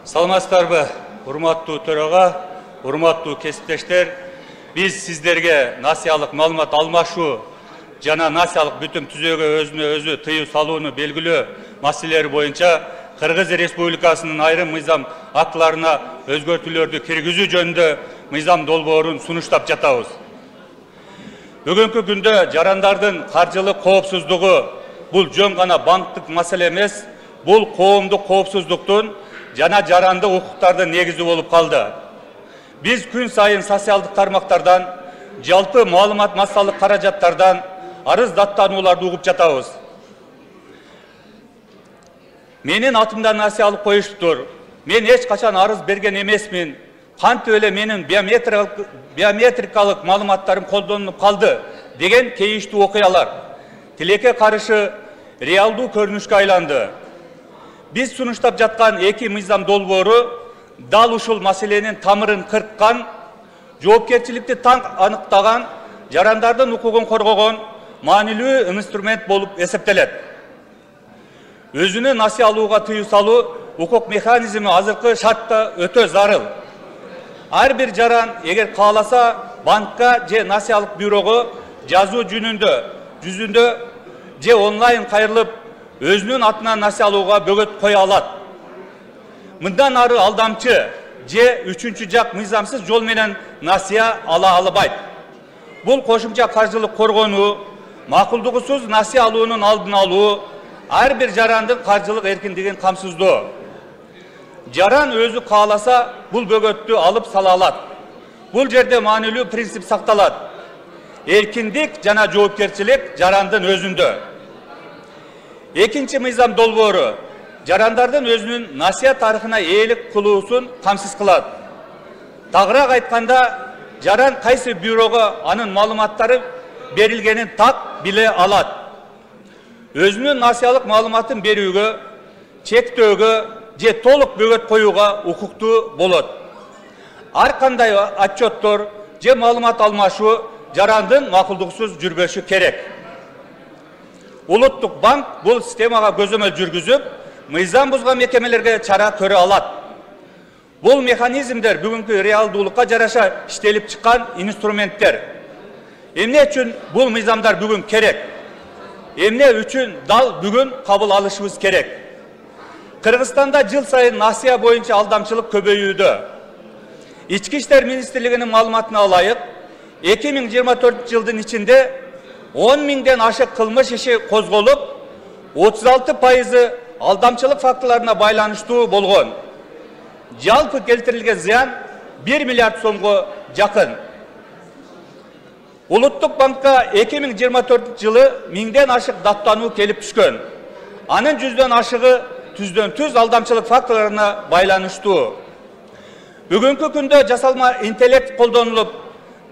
Саламатсыздарбы, урматтуу төраға, урматтуу кесиптештер. Биз сиздерге насиялык маалымат алмашуу жана насиялык бүтүм түзөөгө өзүнө өзү тыюу салууну белгилөө маселелери боюнча Кыргыз Республикасынын айрым мыйзам актыларына өзгөртүүлөрдү киргизүү жөнүндө мыйзам долбоорун сунуштап жатабыз. Бүгүнкү күндө жарандардын каржылык коопсуздугу бул жөн гана банктык маселе эмес, бул коомдук коопсуздуктун жана жарандык укуктардын негизи болуп калды. Биз күн сайын социалдык тармактардан, жалпы маалымат массалык каражаттардан арыз даттанууларды угуп жатабыз. Менин атымдан насия алып коюштур. Мен эч качан арыз берген эмесмин. Кантип эле менин биометрикалык маалыматтарым колдонулуп калды деген кейиштүү окуялар тилекке каршы реалдуу көрүнүшкө айланды. Биз сунуштап жаткан эки мыйзам долбоору дал ушул маселенин тамырын кырккан, жоопкерчиликти таң аныктаган, жарандардын укугун коргогон маанилүү инструмент болуп эсептелет. Өзүнө насия алууга тыюу салуу укук механизми азыркы шартта өтө зарыл. Ар бир жаран эгер кааласа банкка же насиялык бюрого жазуу жүзүндө же онлайн кайрылып өзүнүн атынан насия алууга бөгөт кое алат. Мындан ары алдамчы же үчүнчү жак мыйзамсыз жол менен насия ала албайт. Бул кошумча каржылык коргонуу, макулдугусуз насия алуунун алдын алуу, ар бир жарандын каржылык эркиндигин камсыздоо. Жаран өзү кааласа бул бөгөттү алып сала алат. Бул жерде маанилүү принцип сакталат. Эркиндик жана жоопкерчилик жарандын өзүндө. Экинчи мыйзам долбоору жарандардын өзүнүн насия тарыхына ээлик кылуусун камсыз кылат. Тагыраак айтканда, жаран кайсы бюрого анын маалыматтары берилгенин так биле алат. Өзүнүн насиялык маалыматын берүүгө, чектөөгө же толук бөгөт коюуга укуктуу болот. Ар кандай отчеттор же маалымат алмашуу жарандын макулдуксуз жүрбөшү керек. Улуттук банк бул системага көзөмөл жүргүзүп, мыйзам бузган мекемелерге чара көрө алат. Бул механизмдер бүгүнкү реалдуулукка жараша иштелип чыккан инструменттер. Эмне үчүн бул мыйзамдар бүгүн керек? Эмне үчүн дал бүгүн кабыл алышыбыз керек? Кыргызстанда жыл сайын насия боюнча алдамчылык көбөйүүдө. Ички иштер министрлигинин маалыматына ылайык, 2024 жылдын ичинде 10 миңден ашык кылмыш иши козголуп, 36% алдамчылык фактыларына байланыштуу болгон. Жалпы келтирилген зыян 1 миллиард сомго жакын. Улуттук банкка 2024 жылы 1000ден ашык даттануу келип түшкөн. Анын 100дөн ашыгы түздөн-түз алдамчылык фактыларына байланыштуу. Бүгүнкү күндө жасалма интеллект колдонулуп,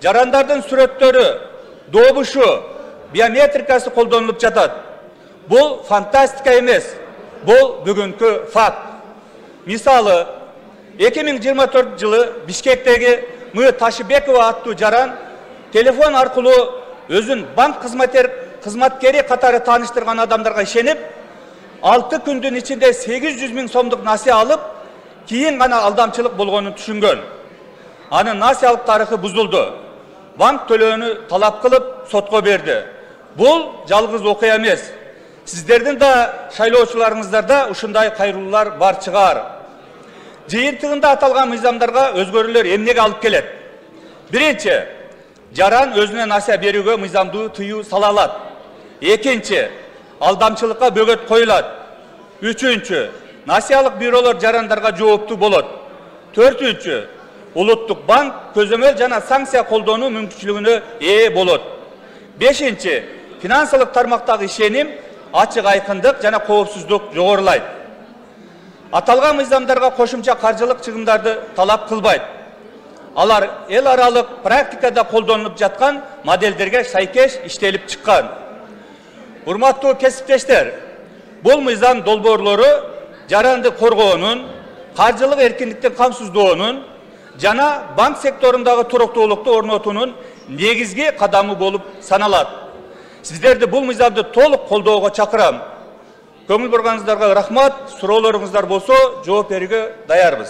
жарандардын сүрөттөрү, добушу, биометрикасы колдонулуп жатат. Бул фантастика эмес, бул бүгүнкү факт. Мисалы, 2024 жылы Бишкектеги М. Ташыбекова аттуу жаран телефон аркылуу өзүн банк кызматкери катары тааныштырган адамдарга ишенип, 6 күндүн ичинде 800 миң сомдук насия алып, кийин гана алдамчылык болгонун түшүнгөн. Анын насиялык тарыхы бузулду. Банк төлөөнү талап кылып, сотко берди. Бул жалгыз окуя эмес. Сиздердин да шайлоочуларыңыздарда ушундай кайрылуулар бар чыгар. Жыйынтыгында аталган мыйзамдарга өзгөрүүлөр эмнеге алып келет? Биринчи, жаран өзүнө насия берүүгө мыйзамдуу тыюу сала алат. Экинчи, алдамчылыкка бөгөт коюлат. Үчүнчү, насиялык бюролор жарандарга жооптуу болот. Төртүнчү, улуттук банк көзөмөл жана санкция колдонуу мүмкүнчүлүгүнө ээ болот. Бешинчи, финансылык тармактагы ишеним, ачык айкындык жана коопсуздук жогорулайт. Аталган мыйзамдарга кошумча каржылык чыгымдарды талап кылбайт. Алар эл аралык практикада колдонулуп жаткан моделдерге сайкеш иштелип чыккан. Урматтуу кесиптештер, бул мыйзам долбоорлору жаранды коргоонун, каржылык эркиндиктин камсыздоонун жана банк секторундагы туруктуулукту орнотуунун негизги кадамы болуп саналат. Сиздерди бул мыйзамды толук колдоого чакырам. Көңіл бұрғаныңыздарға рахмат, сұрауларыңыздар болса, жооп берүүгө даярбыз.